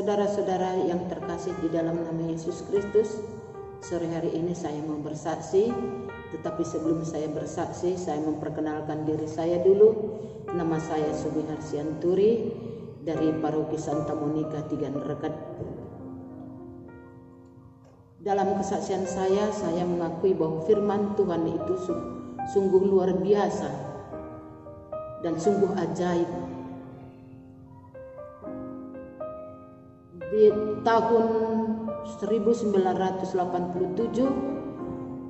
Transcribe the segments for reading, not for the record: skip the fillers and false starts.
Saudara-saudara yang terkasih di dalam nama Yesus Kristus, sore hari ini saya mau bersaksi. Tetapi sebelum saya bersaksi, saya memperkenalkan diri saya dulu. Nama saya Subi Harsianturi dari Paroki Santa Monica Tigan Rekat. Dalam kesaksian saya mengakui bahwa firman Tuhan itu sungguh luar biasa dan sungguh ajaib. Di tahun 1987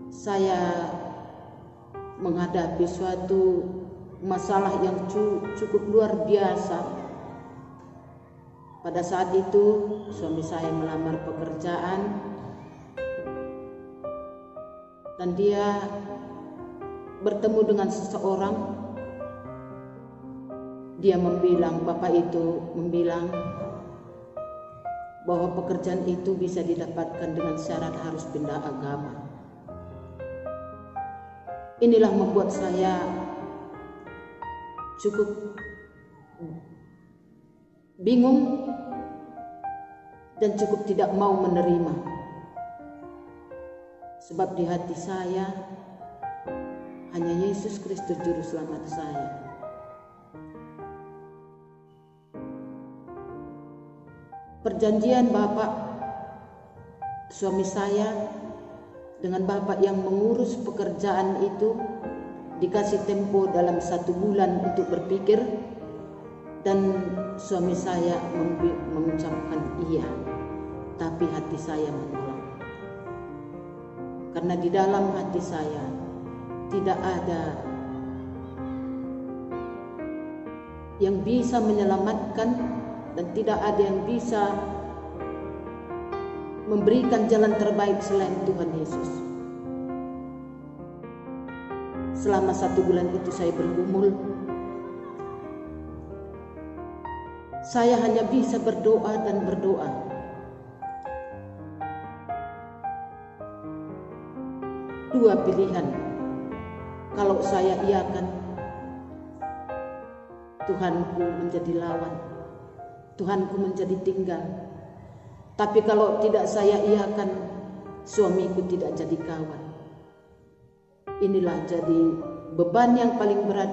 saya menghadapi suatu masalah yang cukup luar biasa. Pada saat itu suami saya melamar pekerjaan dan dia bertemu dengan seseorang. Dia bapak itu membilang bahwa pekerjaan itu bisa didapatkan dengan syarat harus pindah agama. Inilah membuat saya cukup bingung dan cukup tidak mau menerima. Sebab di hati saya hanya Yesus Kristus juru selamat saya. Perjanjian bapak suami saya dengan bapak yang mengurus pekerjaan itu dikasih tempo dalam 1 bulan untuk berpikir, dan suami saya mengucapkan iya, tapi hati saya menolak. Karena di dalam hati saya tidak ada yang bisa menyelamatkan dan tidak ada yang bisa memberikan jalan terbaik selain Tuhan Yesus. Selama 1 bulan itu saya bergumul. Saya hanya bisa berdoa dan berdoa. Dua pilihan. Kalau saya iakan, Tuhanku menjadi lawan, Tuhanku menjadi tinggal. Tapi kalau tidak saya iakan, suamiku tidak jadi kawan. Inilah jadi beban yang paling berat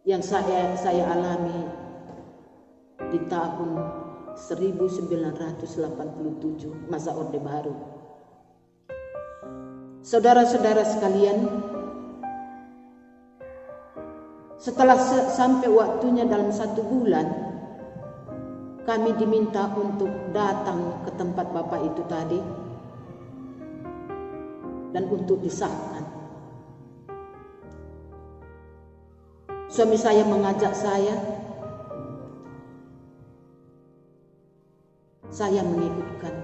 yang saya alami di tahun 1987 masa Orde Baru. Saudara-saudara sekalian, setelah sampai waktunya dalam 1 bulan, kami diminta untuk datang ke tempat bapak itu tadi dan untuk disahkan. Suami saya mengajak saya mengikutkan.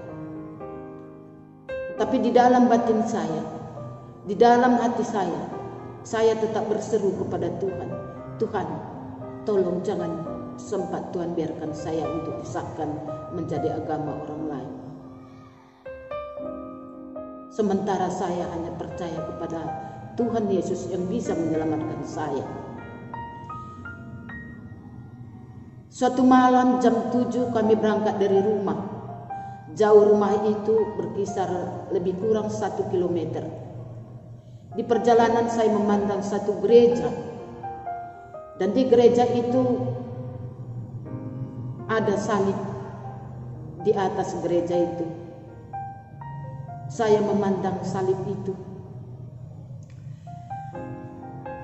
Tapi di dalam batin saya, di dalam hati saya tetap berseru kepada Tuhan, Tuhan, tolong jangan sempat Tuhan biarkan saya untuk disahkan menjadi agama orang lain. Sementara saya hanya percaya kepada Tuhan Yesus yang bisa menyelamatkan saya. Suatu malam jam 7 kami berangkat dari rumah. Jauh rumah itu berkisar lebih kurang 1 kilometer. Di perjalanan saya memandang satu gereja. Dan di gereja itu ada salib di atas gereja itu. Saya memandang salib itu.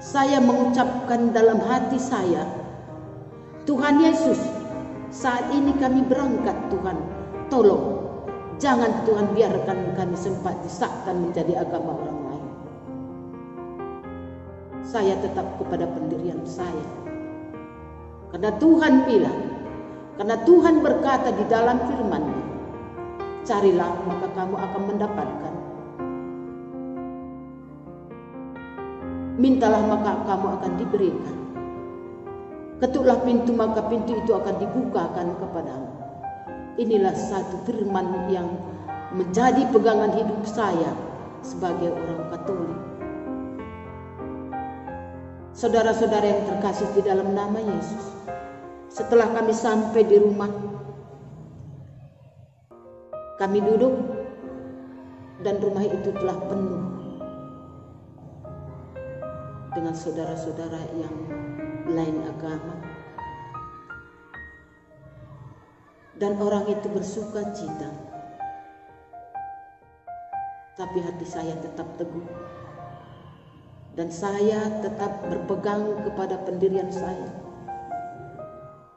Saya mengucapkan dalam hati saya, Tuhan Yesus, saat ini kami berangkat Tuhan, tolong jangan Tuhan biarkan kami sempat disahkan menjadi agama orang lain. Saya tetap kepada pendirian saya. Karena Tuhan bilang, karena Tuhan berkata di dalam firman-Nya, carilah maka kamu akan mendapatkan. Mintalah maka kamu akan diberikan. Ketuklah pintu maka pintu itu akan dibukakan kepadamu. Inilah satu firman yang menjadi pegangan hidup saya sebagai orang Katolik. Saudara-saudara yang terkasih di dalam nama Yesus, setelah kami sampai di rumah, Kami duduk dan rumah itu telah penuh dengan saudara-saudara yang lain agama. Dan orang itu bersuka cita. Tapi hati saya tetap teguh. Dan saya tetap berpegang kepada pendirian saya.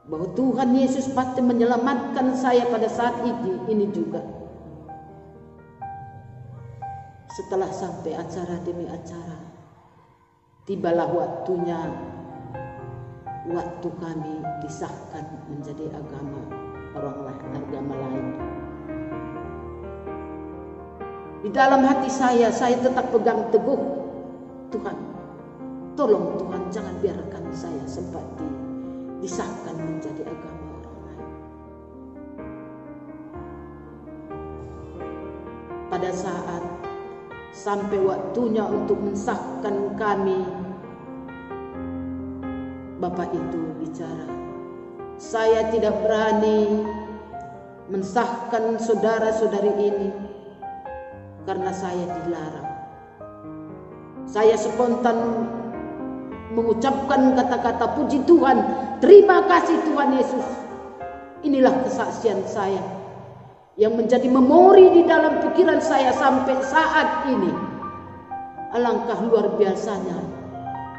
Bahwa Tuhan Yesus pasti menyelamatkan saya pada saat ini juga. Setelah sampai acara demi acara, tibalah waktunya, waktu kami disahkan menjadi agama lain. Di dalam hati saya tetap pegang teguh, Tuhan, tolong Tuhan jangan biarkan saya sempat disahkan menjadi agama orang lain. Pada saat sampai waktunya untuk mensahkan kami, Bapak itu bicara, saya tidak berani mensahkan saudara-saudari ini karena saya dilarang. Saya spontan mengucapkan kata-kata puji Tuhan, terima kasih Tuhan Yesus. Inilah kesaksian saya yang menjadi memori di dalam pikiran saya sampai saat ini. Alangkah luar biasanya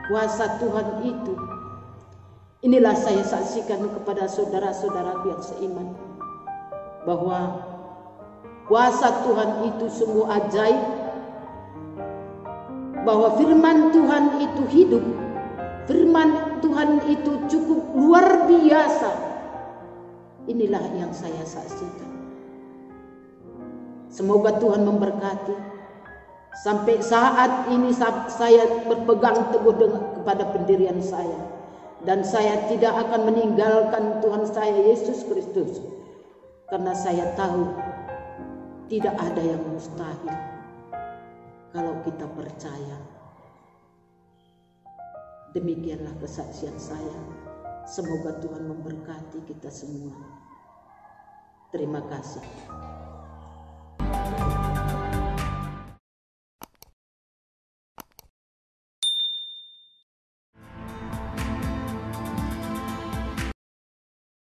kuasa Tuhan itu. Inilah saya saksikan kepada saudara-saudaraku yang seiman, bahwa kuasa Tuhan itu sungguh ajaib, bahwa firman Tuhan itu hidup, firman Tuhan itu cukup luar biasa. Inilah yang saya saksikan. Semoga Tuhan memberkati. Sampai saat ini saya berpegang teguh kepada pendirian saya. Dan saya tidak akan meninggalkan Tuhan saya Yesus Kristus. Karena saya tahu tidak ada yang mustahil kalau kita percaya. Demikianlah kesaksian saya. Semoga Tuhan memberkati kita semua. Terima kasih.